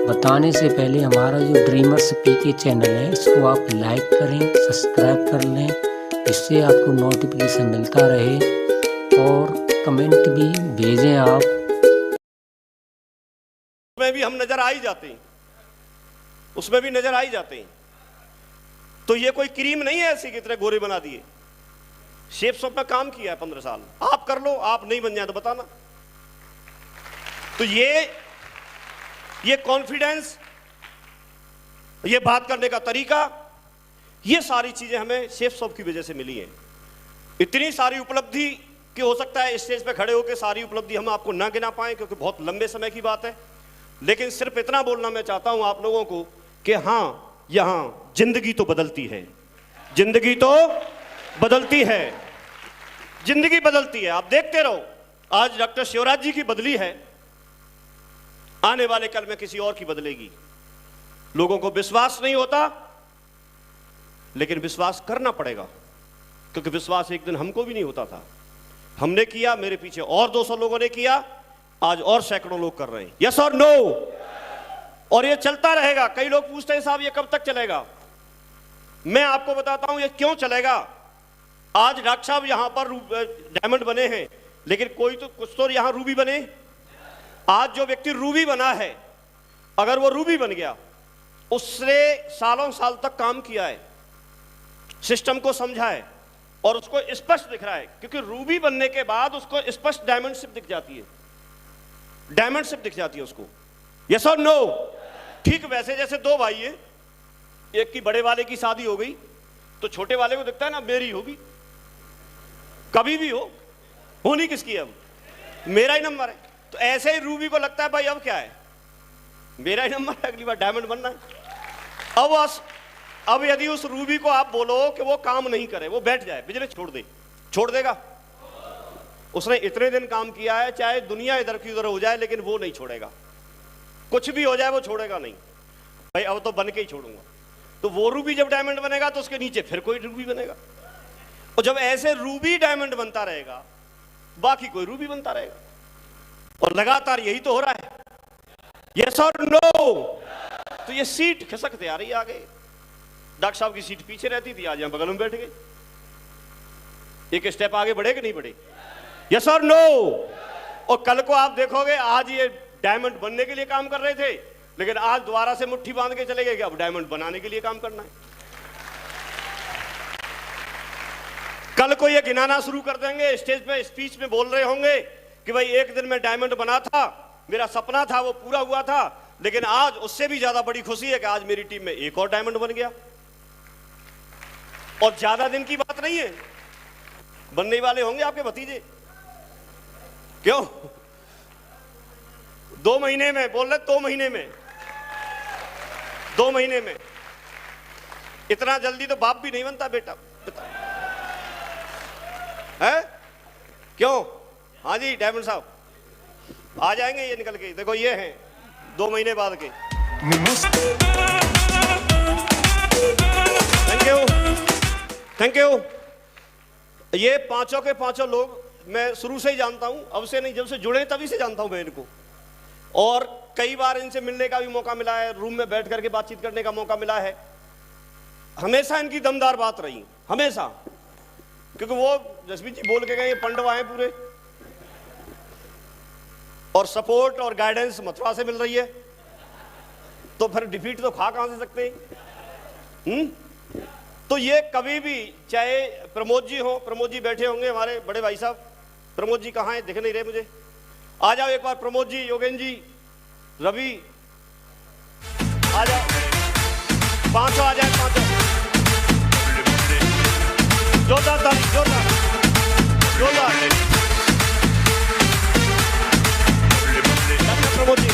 बताने से पहले हमारा जो ड्रीमर्स पीके चैनल है इसको आप लाइक करें, सब्सक्राइब कर लें, इससे आपको नोटिफिकेशन मिलता रहे और कमेंट भी भेजें आप। उसमें भी हम नजर आ ही जाते हैं, उसमें भी नजर आ ही जाते हैं। तो ये कोई क्रीम नहीं है ऐसी कि इतने गोरे बना दिए। शेप शॉप में काम किया है 15 साल। आप कर लो, आप नहीं बन जाए तो बताना। तो ये कॉन्फिडेंस, ये बात करने का तरीका, ये सारी चीजें हमें शेप शॉप की वजह से मिली हैं। इतनी सारी उपलब्धि कि हो सकता है स्टेज पे खड़े होकर सारी उपलब्धि हम आपको ना गिना पाए क्योंकि बहुत लंबे समय की बात है, लेकिन सिर्फ इतना बोलना मैं चाहता हूं आप लोगों को कि हां, यहां जिंदगी तो बदलती है, जिंदगी तो बदलती है, जिंदगी बदलती है। आप देखते रहो, आज डॉक्टर शिवराज जी की बदली है, आने वाले कल में किसी और की बदलेगी। लोगों को विश्वास नहीं होता, लेकिन विश्वास करना पड़ेगा क्योंकि विश्वास एक दिन हमको भी नहीं होता था। हमने किया, मेरे पीछे और 200 लोगों ने किया, आज और सैकड़ों लोग कर रहे हैं। यस और नो? और ये चलता रहेगा। कई लोग पूछते हैं साहब ये कब तक चलेगा? मैं आपको बताता हूं ये क्यों चलेगा। आज डॉक्टर साहब यहां पर डायमंड बने हैं, लेकिन कोई तो कुछ तो यहां रूबी बने। आज जो व्यक्ति रूबी बना है, अगर वो रूबी बन गया, उसने सालों साल तक काम किया है, सिस्टम को समझा है और उसको स्पष्ट दिख रहा है, क्योंकि रूबी बनने के बाद उसको स्पष्ट डायमंडशिप दिख जाती है, डायमंडशिप दिख जाती है उसको। यस और नो? ठीक वैसे जैसे दो भाई है, एक की बड़े वाले की शादी हो गई तो छोटे वाले को दिखता है ना मेरी होगी, कभी भी होनी किसकी है, अब मेरा ही नंबर है। तो ऐसे ही रूबी को लगता है भाई अब क्या है, मेरा ही नंबर है, अगली बार डायमंड बनना है। अब यदि उस रूबी को आप बोलो कि वो काम नहीं करे, वो बैठ जाए, बिजनेस छोड़ देगा। उसने इतने दिन काम किया है, चाहे दुनिया इधर की उधर हो जाए, लेकिन वो नहीं छोड़ेगा। कुछ भी हो जाए वो छोड़ेगा नहीं, भाई अब तो बन के ही छोड़ूंगा। तो वो रूबी जब डायमंड बनेगा तो उसके नीचे फिर कोई रूबी बनेगा, और जब ऐसे रूबी डायमंड बनता रहेगा, बाकी कोई रूबी बनता रहेगा। और लगातार यही तो हो रहा है। यस और नो? तो ये सीट खिसकते आ रही है आगे। डॉक्टर साहब की सीट पीछे रहती थी, आज यहां बगल में बैठ गए। एक स्टेप आगे बढ़े कि नहीं बढ़े? यस और नो? और कल को आप देखोगे, आज ये डायमंड बनने के लिए काम कर रहे थे, लेकिन आज दोबारा से मुट्ठी बांध के चले गए कि अब डायमंड बनाने के लिए काम करना है। कल को ये गिनाना शुरू कर देंगे, स्टेज पे स्पीच में बोल रहे होंगे कि भाई एक दिन में डायमंड बना था, मेरा सपना था वो पूरा हुआ था, लेकिन आज उससे भी ज्यादा बड़ी खुशी है कि आज मेरी टीम में एक और डायमंड बन गया। और ज्यादा दिन की बात नहीं है, बनने वाले होंगे आपके भतीजे। क्यों? 2 महीने में बोल रहे, 2 महीने में, 2 महीने में। इतना जल्दी तो बाप भी नहीं बनता बेटा, है? क्यों? हाँ जी डायमंड साहब आ जाएंगे ये निकल के, देखो ये हैं 2 महीने बाद के। Thank you. ये पांचों के पांचों लोग मैं शुरू से ही जानता हूं, अब से नहीं, जब से जुड़े तभी से जानता हूं मैं इनको। और कई बार इनसे मिलने का भी मौका मिला है, रूम में बैठ करके बातचीत करने का मौका मिला है। हमेशा इनकी दमदार बात रही, हमेशा, क्योंकि वो जसवीर जी बोल के गए पंडवा हैं पूरे, और सपोर्ट और गाइडेंस मथुरा से मिल रही है, तो फिर डिफीट तो खा कहां से सकते हैं? तो ये कभी भी, चाहे प्रमोद जी हो, प्रमोद जी बैठे होंगे हमारे बड़े भाई साहब, प्रमोद जी कहाँ हैं, दिख नहीं रहे मुझे, आ जाओ एक बार प्रमोद जी, योगेंद्र जी, रवि, आ जाओ, पांचों आ जाए, पांचों जोरदार ताली, जोरदार प्रमोद जी,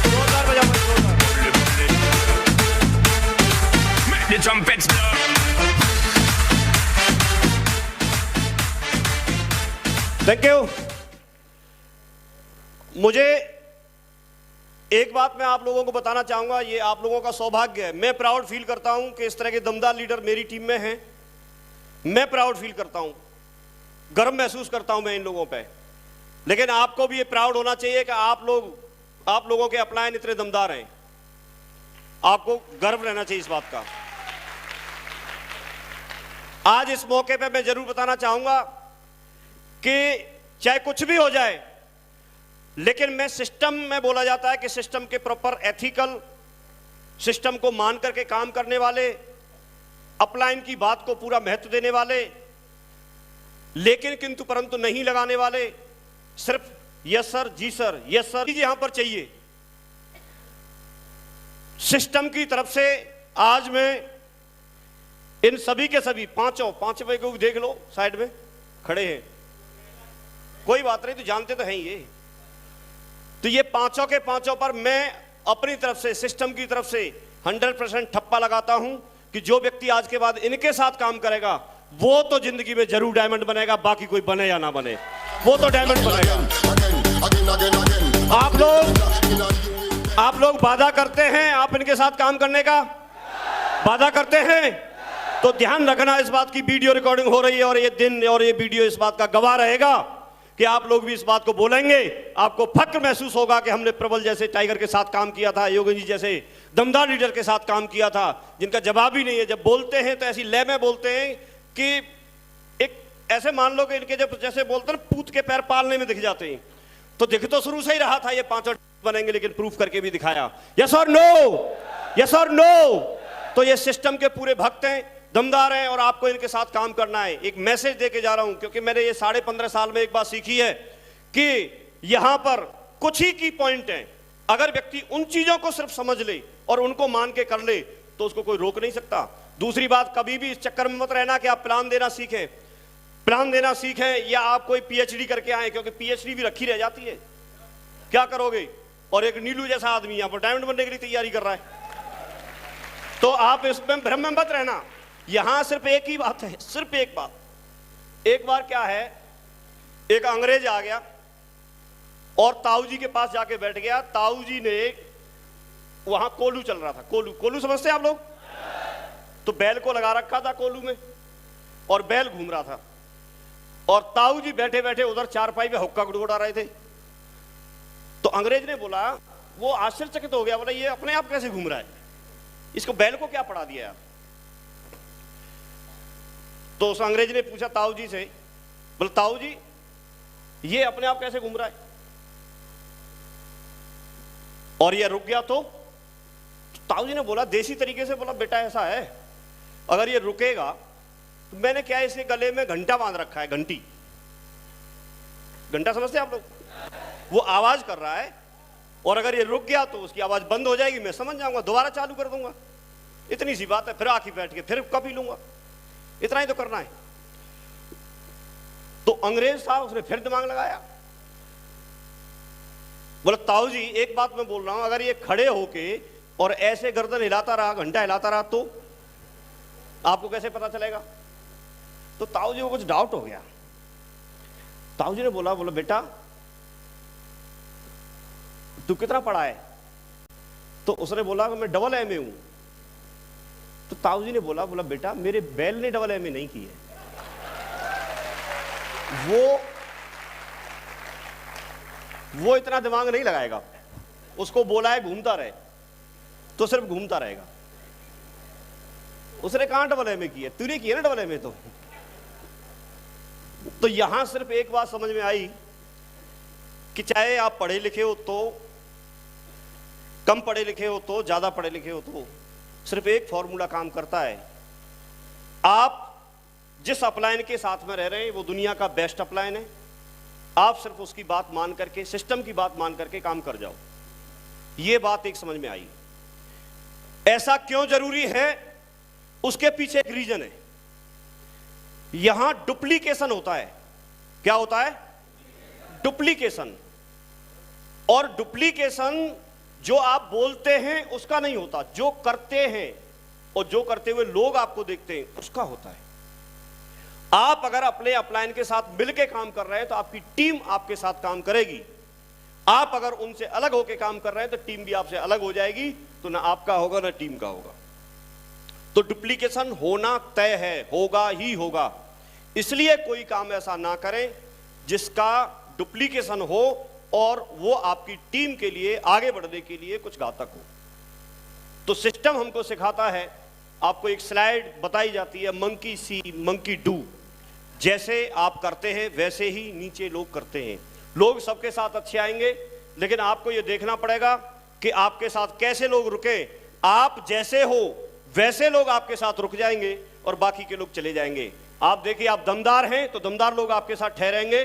जोरदार बजाओ, trumpets थैंक यू। मुझे एक बात मैं आप लोगों को बताना चाहूंगा, ये आप लोगों का सौभाग्य है। मैं प्राउड फील करता हूं कि इस तरह के दमदार लीडर मेरी टीम में हैं। मैं प्राउड फील करता हूं, गर्व महसूस करता हूं मैं इन लोगों पे। लेकिन आपको भी ये प्राउड होना चाहिए कि आप लोगों के अपलायन इतने दमदार हैं। आपको गर्व रहना चाहिए इस बात का। आज इस मौके पे मैं जरूर बताना चाहूंगा कि चाहे कुछ भी हो जाए, लेकिन मैं सिस्टम में बोला जाता है कि सिस्टम के प्रॉपर एथिकल, सिस्टम को मान करके काम करने वाले, अपलाइन की बात को पूरा महत्व देने वाले, लेकिन किंतु परंतु नहीं लगाने वाले, सिर्फ यस सर, जी सर, यस सर यहां पर चाहिए। सिस्टम की तरफ से आज मैं इन सभी के सभी पांचों को देख लो, साइड में खड़े हैं, कोई बात नहीं, तो जानते तो हैं ये। तो ये पांचों के पांचों पर मैं अपनी तरफ से, सिस्टम की तरफ से 100% ठप्पा लगाता हूं कि जो व्यक्ति आज के बाद इनके साथ काम करेगा वो तो जिंदगी में जरूर डायमंड बनेगा, बाकी कोई बने या ना बने, वो तो डायमंड बनेगा। आप लोग वादा करते हैं आप इनके साथ काम करने का, वादा करते हैं, तो ध्यान रखना इस बात की वीडियो रिकॉर्डिंग हो रही है और ये दिन और ये वीडियो इस बात का गवाह रहेगा कि आप लोग भी इस बात को बोलेंगे। आपको फक्र महसूस होगा कि हमने प्रबल जैसे टाइगर के साथ काम किया था, योगी जी जैसे दमदार लीडर के साथ काम किया था, जिनका जवाब ही नहीं है। जब बोलते हैं तो ऐसी लय में बोलते हैं कि एक ऐसे मान लो कि इनके जब जैसे बोलते हैं पूत के पैर पालने में दिख जाते हैं। तो दिख तो शुरू से ही रहा था ये पांचों बनेंगे, लेकिन प्रूफ करके भी दिखाया। यस और नो, यस और नो। तो ये सिस्टम के पूरे भक्त हैं, दमदार हैं और आपको इनके साथ काम करना है। एक मैसेज देके जा रहा हूं, क्योंकि मैंने ये 15.5 साल में एक बात सीखी है कि यहां पर कुछ ही की पॉइंट है। अगर व्यक्ति उन चीजों को सिर्फ समझ ले और उनको मान के कर ले तो उसको कोई रोक नहीं सकता। दूसरी बात, कभी भी इस चक्कर में मत रहना कि आप प्लान देना सीखें, प्लान देना सीखें या आप कोई पीएचडी करके आए, क्योंकि पीएचडी भी रखी रह जाती है। क्या करोगे? और एक नीलू जैसा आदमी यहां पर डायमंड बनने के लिए तैयारी कर रहा है, तो आप इसमें भ्रम में मत रहना। यहां सिर्फ एक ही बात है, सिर्फ एक बात। एक बार क्या है, एक अंग्रेज आ गया और ताऊ जी के पास जाके बैठ गया। ताऊ जी ने, वहां कोलू चल रहा था, कोलू समझते हैं आप लोग? तो बैल को लगा रखा था कोलू में और बैल घूम रहा था और ताऊ जी बैठे बैठे उधर चारपाई पे हुक्का गुड़गुड़ा रहे थे। तो अंग्रेज ने बोला, वो आश्चर्यचकित हो गया, बोला ये अपने आप कैसे घूम रहा है, इसको बैल को क्या पढ़ा दिया यार। तो उस अंग्रेज ने पूछा ताऊ जी से, बोले ताऊ जी ये अपने आप कैसे घूम रहा है, और ये रुक गया तो ताऊ जी ने बोला देसी तरीके से, बोला बेटा ऐसा है, अगर ये रुकेगा तो मैंने क्या इसके गले में घंटा बांध रखा है, घंटी, घंटा समझते हैं आप लोग? वो आवाज कर रहा है और अगर ये रुक गया तो उसकी आवाज बंद हो जाएगी, मैं समझ जाऊंगा, दोबारा चालू कर दूंगा। इतनी सी बात है, फिर आके बैठ के फिर कभी लूंगा, इतना ही तो करना है। तो अंग्रेज साहब उसने फिर दिमाग लगाया, बोला ताऊ जी एक बात मैं बोल रहा हूं, अगर ये खड़े होके और ऐसे गर्दन हिलाता रहा, घंटा हिलाता रहा, तो आपको कैसे पता चलेगा? तो ताऊ जी को कुछ डाउट हो गया। ताऊ जी ने बोला बेटा तू कितना पढ़ा है? तो उसने बोला कि मैं डबल एमए हूं। तो ताऊ जी ने बोला बेटा मेरे बैल ने डबल एमए नहीं की है, वो इतना दिमाग नहीं लगाएगा, उसको बोला है घूमता रहे तो सिर्फ घूमता रहेगा। उसने कहां डबल एमए की है, तूने की है ना डबल एमए। तो यहां सिर्फ एक बात समझ में आई कि चाहे आप पढ़े लिखे हो तो, कम पढ़े लिखे हो तो, ज्यादा पढ़े लिखे हो तो, सिर्फ एक फॉर्मूला काम करता है। आप जिस अपलाइन के साथ में रह रहे हैं वो दुनिया का बेस्ट अपलाइन है, आप सिर्फ उसकी बात मान करके, सिस्टम की बात मान करके काम कर जाओ। ये बात एक समझ में आई। ऐसा क्यों जरूरी है, उसके पीछे एक रीजन है। यहां डुप्लीकेशन होता है। क्या होता है? डुप्लीकेशन। और डुप्लीकेशन जो आप बोलते हैं उसका नहीं होता, जो करते हैं और जो करते हुए लोग आपको देखते हैं उसका होता है। आप अगर अपने अपलाइन के साथ मिलकर काम कर रहे हैं तो आपकी टीम आपके साथ काम करेगी। आप अगर उनसे अलग होकर काम कर रहे हैं तो टीम भी आपसे अलग हो जाएगी, तो ना आपका होगा ना टीम का होगा। तो डुप्लीकेशन होना तय है, होगा ही होगा। इसलिए कोई काम ऐसा ना करें जिसका डुप्लीकेशन हो और वो आपकी टीम के लिए आगे बढ़ने के लिए कुछ घातक हो। तो सिस्टम हमको सिखाता है, आपको एक स्लाइड बताई जाती है, मंकी सी मंकी डू। जैसे आप करते हैं वैसे ही नीचे लोग करते हैं। लोग सबके साथ अच्छे आएंगे, लेकिन आपको यह देखना पड़ेगा कि आपके साथ कैसे लोग रुके। आप जैसे हो वैसे लोग आपके साथ रुक जाएंगे और बाकी के लोग चले जाएंगे। आप देखिए, आप दमदार हैं तो दमदार लोग आपके साथ ठहरेंगे,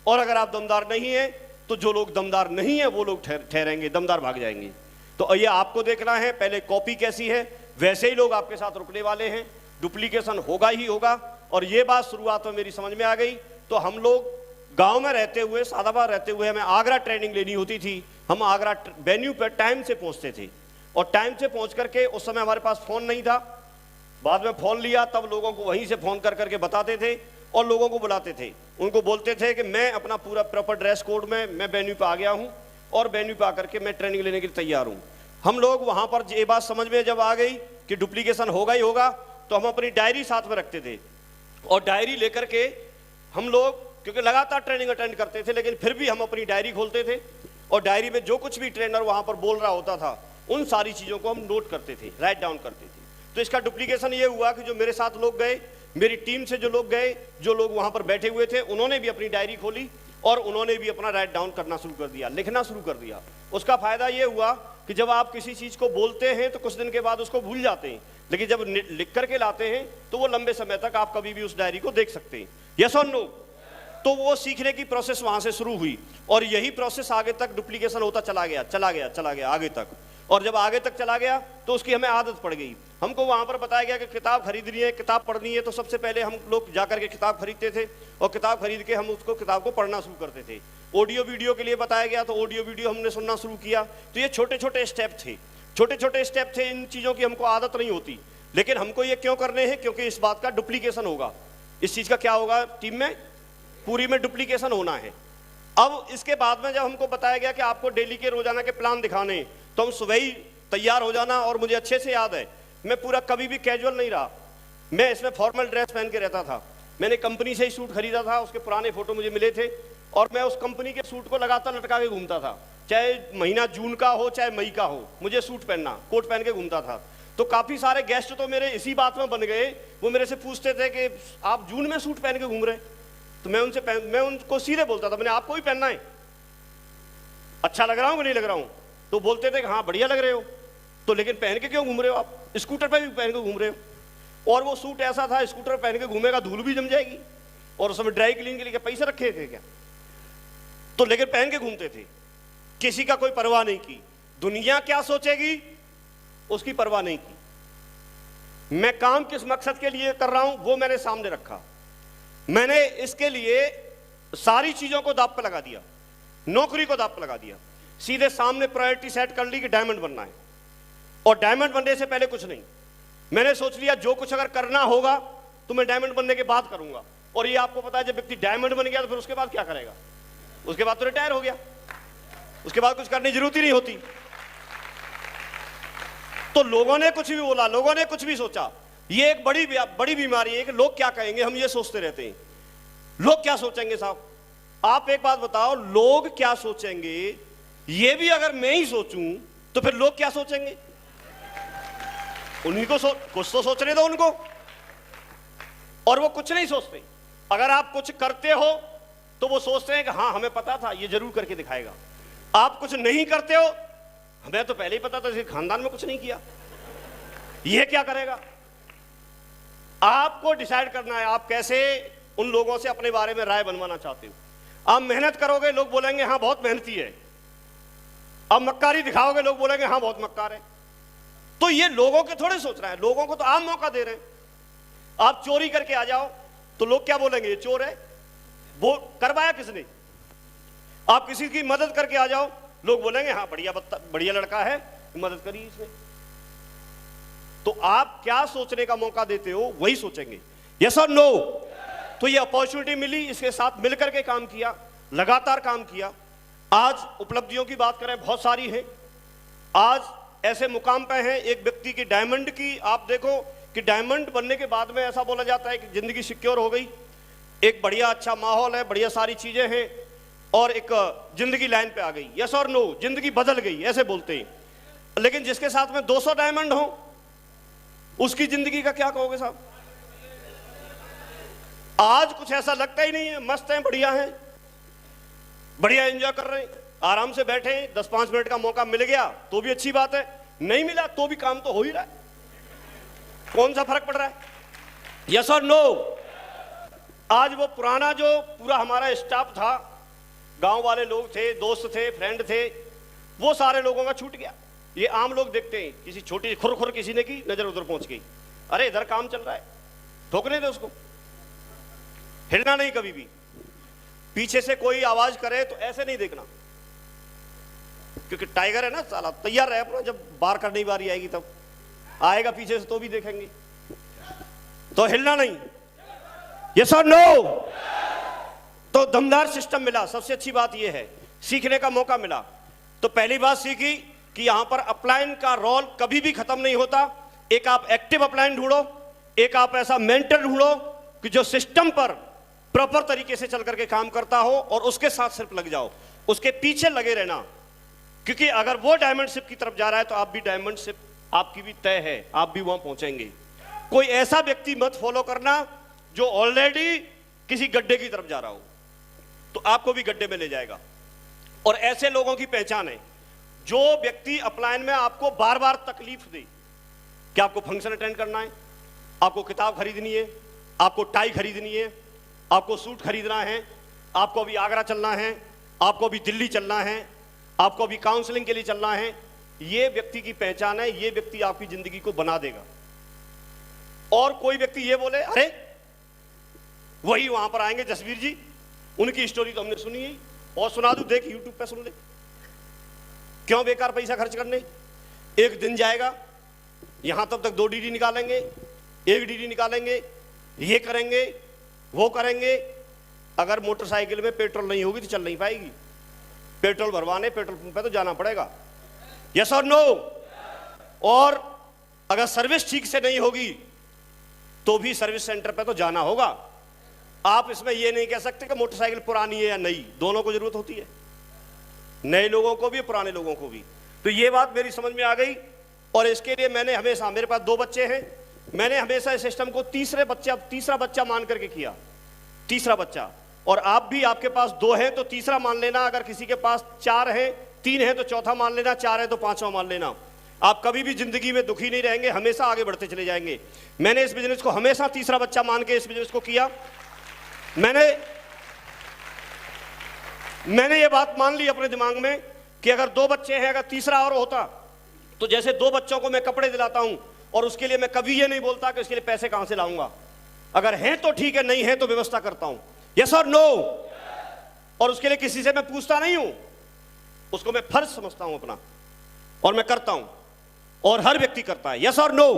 और अगर आप दमदार नहीं हैं तो जो लोग दमदार नहीं है वो लोग ठहरेंगे, दमदार भाग जाएंगे। तो ये आपको देखना है, पहले कॉपी कैसी है वैसे ही लोग आपके साथ रुकने वाले हैं। डुप्लीकेशन होगा ही होगा। और ये बात शुरुआत में मेरी समझ में आ गई। तो हम लोग गांव में रहते हुए, सादाबाद रहते हुए, हमें आगरा ट्रेनिंग लेनी होती थी। हम आगरा वेन्यू पर टाइम से पहुंचते थे, और टाइम से पहुंच करके, उस समय हमारे पास फोन नहीं था, बाद में फोन लिया, तब लोगों को वहीं से फोन कर करके बताते थे और लोगों को बुलाते थे। उनको बोलते थे कि मैं अपना पूरा प्रॉपर ड्रेस कोड में मैं वेन्यू पे आ गया हूं और वेन्यू पे आकर के मैं ट्रेनिंग लेने के लिए तैयार हूं। हम लोग वहां पर ये बात समझ में जब आ गई कि डुप्लीकेशन होगा ही होगा, तो हम अपनी डायरी साथ में रखते थे, और डायरी लेकर के हम लोग, क्योंकि लगातार ट्रेनिंग अटेंड करते थे, लेकिन फिर भी हम अपनी डायरी खोलते थे और डायरी में जो कुछ भी ट्रेनर वहां पर बोल रहा होता था उन सारी चीजों को हम नोट करते थे, राइट डाउन करते थे। तो इसका डुप्लीकेशन ये हुआ कि जो मेरे साथ लोग गए, मेरी टीम से जो लोग गए, जो लोग वहां पर बैठे हुए थे, उन्होंने भी अपनी डायरी खोली और उन्होंने भी अपना राइट डाउन करना शुरू कर दिया, लिखना शुरू कर दिया। उसका फायदा ये हुआ कि जब आप किसी चीज को बोलते हैं तो कुछ दिन के बाद उसको भूल जाते हैं, लेकिन जब लिख करके लाते हैं तो वो लंबे समय तक आप कभी भी उस डायरी को देख सकते हैं। यस और नो? तो वो सीखने की प्रोसेस वहां से शुरू हुई, और यही प्रोसेस आगे तक डुप्लीकेशन होता चला गया आगे तक। और जब आगे तक चला गया तो उसकी हमें आदत पड़ गई। हमको वहां पर बताया गया कि किताब खरीदनी है, किताब पढ़नी है, तो सबसे पहले हम लोग जाकर के किताब खरीदते थे, और किताब खरीद के हम उसको किताब को पढ़ना शुरू करते थे। ऑडियो वीडियो के लिए बताया गया तो ऑडियो वीडियो हमने सुनना शुरू किया। तो ये छोटे छोटे स्टेप थे, छोटे छोटे स्टेप थे। इन चीज़ों की हमको आदत नहीं होती, लेकिन हमको ये क्यों करने हैं? क्योंकि इस बात का डुप्लीकेशन होगा। इस चीज़ का क्या होगा? टीम में पूरी में डुप्लीकेशन होना है। अब इसके बाद में जब हमको बताया गया कि आपको डेली के रोजाना के प्लान दिखाने, तो हम सुबह ही तैयार हो जाना। और मुझे अच्छे से याद है, मैं पूरा कभी भी कैजुअल नहीं रहा, मैं इसमें फॉर्मल ड्रेस पहन के रहता था। मैंने कंपनी से ही सूट खरीदा था, उसके पुराने फोटो मुझे मिले थे, और मैं उस कंपनी के सूट को लगातार लटका के घूमता था। चाहे महीना जून का हो चाहे मई का हो, मुझे सूट पहनना, कोट पहन के घूमता था। तो काफी सारे गेस्ट तो मेरे इसी बात में बन गए, वो मेरे से पूछते थे कि आप जून में सूट पहन के घूम रहे? तो मैं उनको सीधे बोलता था, मैंने आपको भी पहनना है, अच्छा लग रहा हूं कि नहीं लग रहा हूं? तो बोलते थे कि हाँ बढ़िया लग रहे हो। तो लेकिन पहन के क्यों घूम रहे हो आप? स्कूटर पे भी पहन के घूम रहे हो। और वो सूट ऐसा था, स्कूटर पहन के घूमेगा धूल भी जम जाएगी, और उसमें ड्राई क्लीन के लिए पैसे रखे थे क्या? तो लेकिन पहन के घूमते थे, किसी का कोई परवाह नहीं की। दुनिया क्या सोचेगी उसकी परवाह नहीं की। मैं काम किस मकसद के लिए कर रहा हूं वो मैंने सामने रखा। मैंने इसके लिए सारी चीजों को दांव पे लगा दिया, नौकरी को दांव पे लगा दिया। सीधे सामने प्रायोरिटी सेट कर ली कि डायमंड बनना है, और डायमंड बनने से पहले कुछ नहीं। मैंने सोच लिया जो कुछ अगर करना होगा तो मैं डायमंड बनने के बाद करूंगा। और ये आपको पता है, जब व्यक्ति डायमंड बन गया तो फिर उसके बाद क्या करेगा? उसके बाद तो रिटायर हो गया, उसके बाद कुछ करने की जरूरत ही नहीं होती। तो लोगों ने कुछ भी बोला, लोगों ने कुछ भी सोचा, ये एक बड़ी बीमारी है कि लोग क्या कहेंगे, हम ये सोचते रहते हैं। लोग क्या सोचेंगे? साहब आप एक बात बताओ, लोग क्या सोचेंगे? ये भी अगर मैं ही सोचूं तो फिर लोग क्या सोचेंगे? उन्हीं को कुछ तो सोचने दो उनको। और वो कुछ नहीं सोचते। अगर आप कुछ करते हो तो वो सोचते हैं कि हाँ हमें पता था, ये जरूर करके दिखाएगा। आप कुछ नहीं करते हो, हमें तो पहले ही पता था, खानदान में कुछ नहीं किया, ये क्या करेगा? आपको डिसाइड करना है आप कैसे उन लोगों से अपने बारे में राय बनवाना चाहते हो। आप मेहनत करोगे, लोग बोलेंगे हाँ बहुत मेहनती है। आप मक्कारी दिखाओगे, लोग बोलेंगे हाँ बहुत मक्कार है। तो ये लोगों के थोड़े सोच रहे हैं, लोगों को तो आप मौका दे रहे हैं। आप चोरी करके आ जाओ तो लोग क्या बोलेंगे? ये चोर है, वो करवाया किसने? आप किसी की मदद करके आ जाओ, लोग बोलेंगे हाँ बढ़िया लड़का है, मदद करी इसने। तो आप क्या सोचने का मौका देते हो वही सोचेंगे। यस और नो? तो ये अपॉर्चुनिटी मिली, इसके साथ मिलकर के काम किया, लगातार काम किया। आज उपलब्धियों की बात करें बहुत सारी है। आज ऐसे मुकाम पे हैं एक व्यक्ति की डायमंड की, आप देखो कि डायमंड बनने के बाद में ऐसा बोला जाता है कि जिंदगी सिक्योर हो गई, एक बढ़िया अच्छा माहौल है, बढ़िया सारी चीजें हैं। और एक जिंदगी लाइन पे आ गई, यस और नो, जिंदगी बदल गई, ऐसे बोलते हैं। लेकिन जिसके साथ में 200 डायमंड हो उसकी जिंदगी का क्या कहोगे साहब? आज कुछ ऐसा लगता ही नहीं है, मस्त हैं, बढ़िया हैं, बढ़िया एंजॉय कर रहे हैं, आराम से बैठे हैं। 10-5 मिनट का मौका मिल गया तो भी अच्छी बात है, नहीं मिला तो भी काम तो हो ही रहा है, कौन सा फर्क पड़ रहा है? यस और नो? आज वो पुराना जो पूरा हमारा स्टाफ था, गांव वाले लोग थे, दोस्त थे, फ्रेंड थे, वो सारे लोगों का छूट गया। ये आम लोग देखते हैं, किसी छोटी खुर किसी ने की, नजर उधर पहुंच गई, अरे इधर काम चल रहा है, ठोकने दे उसको, हिलना नहीं कभी भी। पीछे से कोई आवाज करे तो ऐसे नहीं देखना, क्योंकि टाइगर है ना साला, तैयार रहे अपना, जब बार करने की बारी आएगी तब आएगा पीछे से तो भी देखेंगे, तो हिलना नहीं। यस और नो? तो दमदार सिस्टम मिला। सबसे अच्छी बात यह है, सीखने का मौका मिला। तो पहली बात सीखी कि यहां पर अपलाइन का रोल कभी भी खत्म नहीं होता। एक आप एक्टिव अपलाइन ढूंढो, एक आप ऐसा मेंटर ढूंढो कि जो सिस्टम पर प्रॉपर तरीके से चल करके काम करता हो, और उसके साथ सिर्फ लग जाओ, उसके पीछे लगे रहना। क्योंकि अगर वो डायमंड शिप की तरफ जा रहा है तो आप भी डायमंड शिप आपकी भी तय है, आप भी वहां पहुंचेंगे। कोई ऐसा व्यक्ति मत फॉलो करना जो ऑलरेडी किसी गड्ढे की तरफ जा रहा हो, तो आपको भी गड्ढे में ले जाएगा। और ऐसे लोगों की पहचान है जो व्यक्ति अपलाइन में आपको बार बार तकलीफ दे। क्या आपको फंक्शन अटेंड करना है, आपको किताब खरीदनी है, आपको टाई खरीदनी है, आपको सूट खरीदना है, आपको अभी आगरा चलना है, आपको अभी दिल्ली चलना है, आपको अभी काउंसलिंग के लिए चलना है, ये व्यक्ति की पहचान है, ये व्यक्ति आपकी जिंदगी को बना देगा। और कोई व्यक्ति ये बोले अरे वही वहां पर आएंगे जसवीर जी, उनकी स्टोरी तो हमने सुनी है, और सुना दूं, देख यूट्यूब पे सुन ले, क्यों बेकार पैसा खर्च करने। एक दिन जाएगा, यहां तब तक 2 डीडी निकालेंगे, 1 डीडी निकालेंगे, ये करेंगे वो करेंगे। अगर मोटरसाइकिल में पेट्रोल नहीं होगी तो चल नहीं पाएगी, पेट्रोल भरवाने पेट्रोल पंप पे तो जाना पड़ेगा। यस और नो? और अगर सर्विस ठीक से नहीं होगी तो भी सर्विस सेंटर पे तो जाना होगा। आप इसमें ये नहीं कह सकते कि मोटरसाइकिल पुरानी है या नई, दोनों को जरूरत होती है, नए लोगों को भी पुराने लोगों को भी। तो ये बात मेरी समझ में आ गई, और इसके लिए मैंने हमेशा, मेरे पास 2 बच्चे हैं, मैंने हमेशा इस सिस्टम को तीसरा बच्चा मान करके किया, तीसरा बच्चा। और आप भी, आपके पास 2 है तो तीसरा मान लेना, अगर किसी के पास 4 है, 3 है तो चौथा मान लेना, 4 है तो 5वां मान लेना। आप कभी भी जिंदगी में दुखी नहीं रहेंगे, हमेशा आगे बढ़ते चले जाएंगे। मैंने इस बिजनेस को हमेशा तीसरा बच्चा मान के इस बिजनेस को किया। मैंने ये बात मान ली अपने दिमाग में कि अगर 2 बच्चे हैं, अगर तीसरा और होता तो जैसे 2 बच्चों को मैं कपड़े दिलाता हूं, और उसके लिए मैं कभी ये नहीं बोलता कि उसके लिए पैसे कहां से लाऊंगा, अगर हैं तो ठीक है, नहीं है तो व्यवस्था करता हूं। यस और नो? और उसके लिए किसी से मैं पूछता नहीं हूं, उसको मैं फर्ज समझता हूं अपना, और मैं करता हूं, और हर व्यक्ति करता है। यस और नो?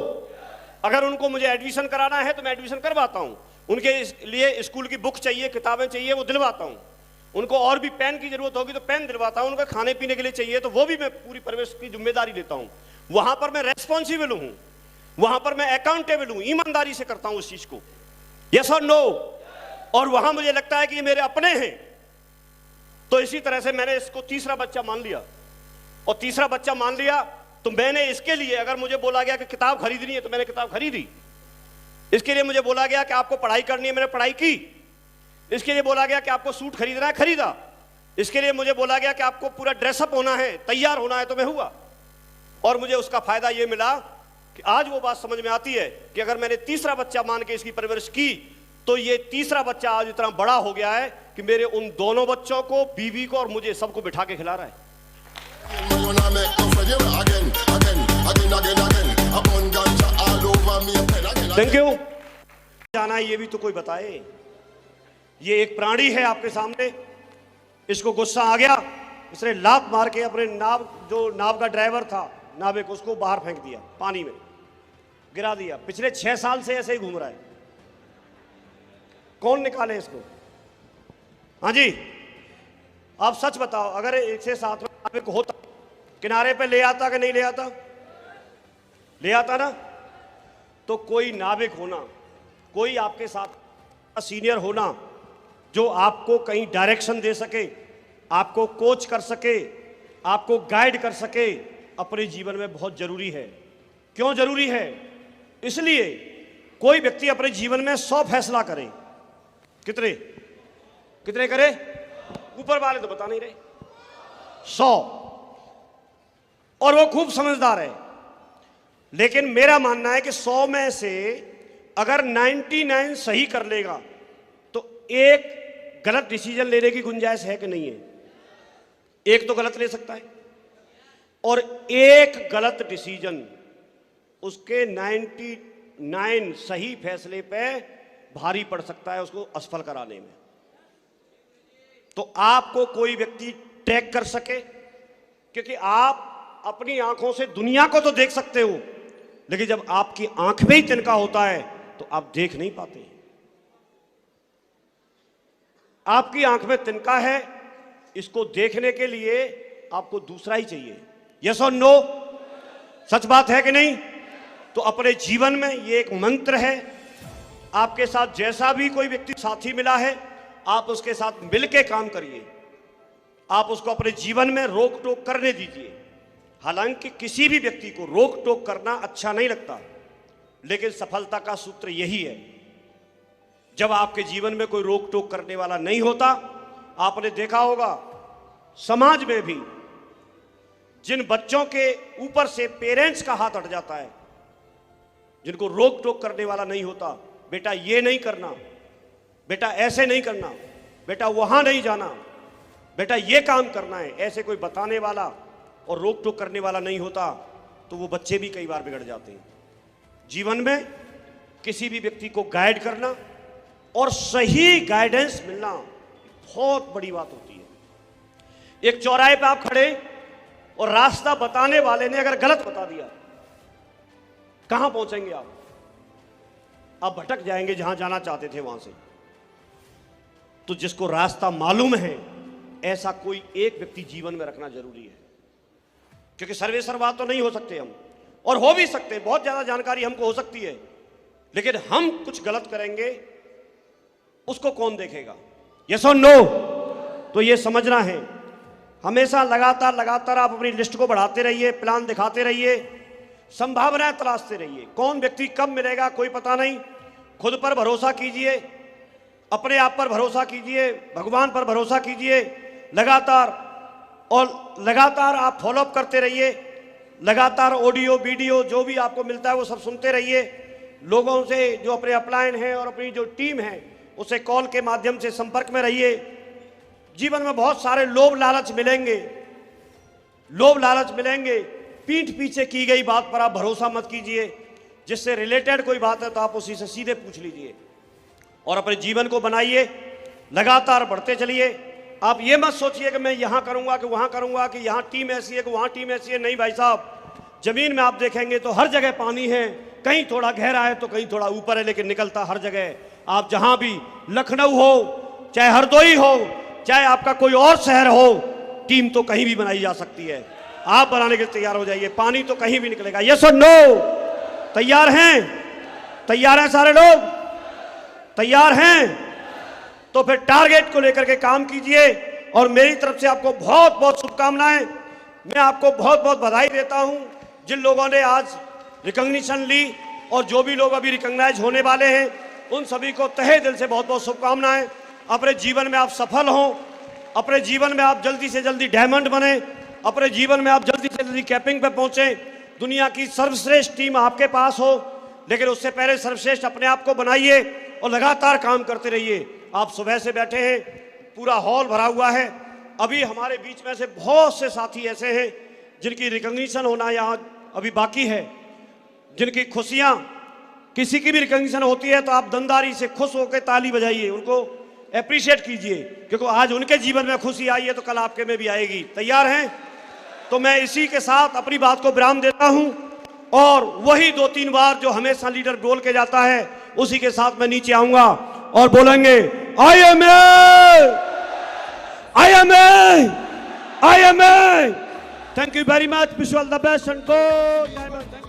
अगर उनको मुझे एडमिशन कराना है तो मैं एडमिशन करवाता हूं, उनके लिए स्कूल की बुक चाहिए, किताबें चाहिए, वो दिलवाता हूं, उनको और भी पेन की जरूरत होगी तो पेन दिलवाता हूं, उनका खाने पीने के लिए चाहिए तो वो भी मैं पूरी परवरिश की जिम्मेदारी लेता हूं। वहां पर मैं रेस्पॉन्सिबल हूं, वहां पर मैं अकाउंटेबल हूं, ईमानदारी से करता हूं उस चीज को। यस और नो? और वहां मुझे लगता है कि ये मेरे अपने हैं, तो इसी तरह से मैंने इसको तीसरा बच्चा मान लिया। और तीसरा बच्चा मान लिया तो मैंने इसके लिए, अगर मुझे बोला गया कि किताब खरीदनी है तो मैंने किताब खरीदी, इसके लिए मुझे बोला गया कि आपको पढ़ाई करनी है, मैंने पढ़ाई की, इसके लिए बोला गया कि आपको सूट खरीदना है, खरीदा, इसके लिए मुझे बोला गया कि आपको पूरा ड्रेसअप होना है, तैयार होना है, तो मैं हुआ। और मुझे उसका फायदा यह मिला कि आज वो बात समझ में आती है कि अगर मैंने तीसरा बच्चा मान के इसकी परवरिश की तो ये तीसरा बच्चा आज इतना बड़ा हो गया है कि मेरे उन दोनों बच्चों को, बीवी को और मुझे सबको बिठा के खिला रहा है। Thank you. जाना है ये भी तो कोई बताए। ये एक प्राणी है आपके सामने, इसको गुस्सा आ गया, इसने लात मार के अपने नाव का ड्राइवर था, नाविक, उसको बाहर फेंक दिया, पानी में गिरा दिया। पिछले 6 साल से ऐसे ही घूम रहा है, कौन निकाले इसको? हाँ जी, आप सच बताओ, अगर एक से साथ में नाविक होता, किनारे पे ले आता कि नहीं ले आता? ले आता ना। तो कोई नाविक होना, कोई आपके साथ सीनियर होना जो आपको कहीं डायरेक्शन दे सके, आपको कोच कर सके, आपको गाइड कर सके, अपने जीवन में बहुत जरूरी है। क्यों जरूरी है? इसलिए कोई व्यक्ति अपने जीवन में 100 फैसला करे, कितने कितने करे? ऊपर वाले तो बता नहीं रहे, 100, और वो खूब समझदार है। लेकिन मेरा मानना है कि 100 में से अगर 99 सही कर लेगा तो एक गलत डिसीजन लेने की गुंजाइश है कि नहीं है? एक तो गलत ले सकता है, और एक गलत डिसीजन उसके 99 सही फैसले पे भारी पड़ सकता है, उसको असफल कराने में। तो आपको कोई व्यक्ति ट्रैक कर सके, क्योंकि आप अपनी आंखों से दुनिया को तो देख सकते हो, लेकिन जब आपकी आंख में ही तिनका होता है तो आप देख नहीं पाते। आपकी आंख में तिनका है, इसको देखने के लिए आपको दूसरा ही चाहिए। यस और नो? सच बात है कि नहीं? तो अपने जीवन में ये एक मंत्र है। आपके साथ जैसा भी कोई व्यक्ति साथी मिला है, आप उसके साथ मिलके काम करिए। आप उसको अपने जीवन में रोक टोक करने दीजिए। हालांकि किसी भी व्यक्ति को रोक टोक करना अच्छा नहीं लगता, लेकिन सफलता का सूत्र यही है। जब आपके जीवन में कोई रोक टोक करने वाला नहीं होता, आपने देखा होगा समाज में भी जिन बच्चों के ऊपर से पेरेंट्स का हाथ हट जाता है, जिनको रोक टोक करने वाला नहीं होता, बेटा ये नहीं करना, बेटा ऐसे नहीं करना, बेटा वहां नहीं जाना, बेटा ये काम करना है, ऐसे कोई बताने वाला और रोक टोक करने वाला नहीं होता, तो वो बच्चे भी कई बार बिगड़ जाते हैं। जीवन में किसी भी व्यक्ति को गाइड करना और सही गाइडेंस मिलना बहुत बड़ी बात होती है। एक चौराहे पे आप खड़े और रास्ता बताने वाले ने अगर गलत बता दिया, कहां पहुंचेंगे आप? आप भटक जाएंगे जहां जाना चाहते थे वहां से। तो जिसको रास्ता मालूम है, ऐसा कोई एक व्यक्ति जीवन में रखना जरूरी है, क्योंकि सर्वे सर्वा तो नहीं हो सकते हम, और हो भी सकते हैं, बहुत ज्यादा जानकारी हमको हो सकती है, लेकिन हम कुछ गलत करेंगे, उसको कौन देखेगा? यस और नो? तो ये समझना है। हमेशा लगातार आप अपनी लिस्ट को बढ़ाते रहिए, प्लान दिखाते रहिए, संभावनाएं तलाशते रहिए। कौन व्यक्ति कब मिलेगा कोई पता नहीं। खुद पर भरोसा कीजिए, अपने आप पर भरोसा कीजिए, भगवान पर भरोसा कीजिए, लगातार आप फॉलोअप करते रहिए, लगातार ऑडियो वीडियो जो भी आपको मिलता है वो सब सुनते रहिए। लोगों से जो अपने अपलाइन हैं और अपनी जो टीम है उससे कॉल के माध्यम से संपर्क में रहिए। जीवन में बहुत सारे लोभ लालच मिलेंगे, पीठ पीछे की गई बात पर आप भरोसा मत कीजिए। जिससे रिलेटेड कोई बात है तो आप उसी से सीधे पूछ लीजिए और अपने जीवन को बनाइए, लगातार बढ़ते चलिए। आप ये मत सोचिए कि मैं यहां करूंगा कि वहां करूंगा, कि यहां टीम ऐसी है कि वहां टीम ऐसी है। नहीं भाई साहब, जमीन में आप देखेंगे तो हर जगह पानी है, कहीं थोड़ा गहरा है तो कहीं थोड़ा ऊपर है, लेकिन निकलता हर जगह। आप जहां भी, लखनऊ हो चाहे हरदोई हो चाहे आपका कोई और शहर हो, टीम तो कहीं भी बनाई जा सकती है। आप बनाने के लिए तैयार हो जाइए, पानी तो कहीं भी निकलेगा। यस और नो? तैयार हैं? तैयार हैं सारे लोग? तैयार हैं? तो फिर टारगेट को लेकर के काम कीजिए। और मेरी तरफ से आपको बहुत बहुत शुभकामनाएं। मैं आपको बहुत बहुत बधाई देता हूं जिन लोगों ने आज रिकॉग्निशन ली, और जो भी लोग अभी रिकॉग्नाइज होने वाले हैं उन सभी को तहे दिल से बहुत बहुत शुभकामनाएं। अपने जीवन में आप सफल हों, अपने जीवन में आप जल्दी से जल्दी डायमंड बने, अपने जीवन में आप जल्दी से जल्दी कैपिंग पे पहुंचे। दुनिया की सर्वश्रेष्ठ टीम आपके पास हो, लेकिन उससे पहले सर्वश्रेष्ठ अपने आप को बनाइए और लगातार काम करते रहिए। आप सुबह से बैठे हैं, पूरा हॉल भरा हुआ है। अभी हमारे बीच में से बहुत से साथी ऐसे हैं जिनकी रिकॉग्निशन होना यहाँ अभी बाकी है, जिनकी खुशियाँ, किसी की भी रिकॉग्निशन होती है तो आप दमदारी से खुश होकर ताली बजाइए, उनको अप्रिशिएट कीजिए, क्योंकि आज उनके जीवन में खुशी आई है तो कल आपके में भी आएगी। तैयार हैं? तो मैं इसी के साथ अपनी बात को विराम देता हूं, और वही 2-3 बार जो हमेशा लीडर बोल के जाता है उसी के साथ मैं नीचे आऊंगा और बोलेंगे I am A. Thank you very much, wish you all the best and go.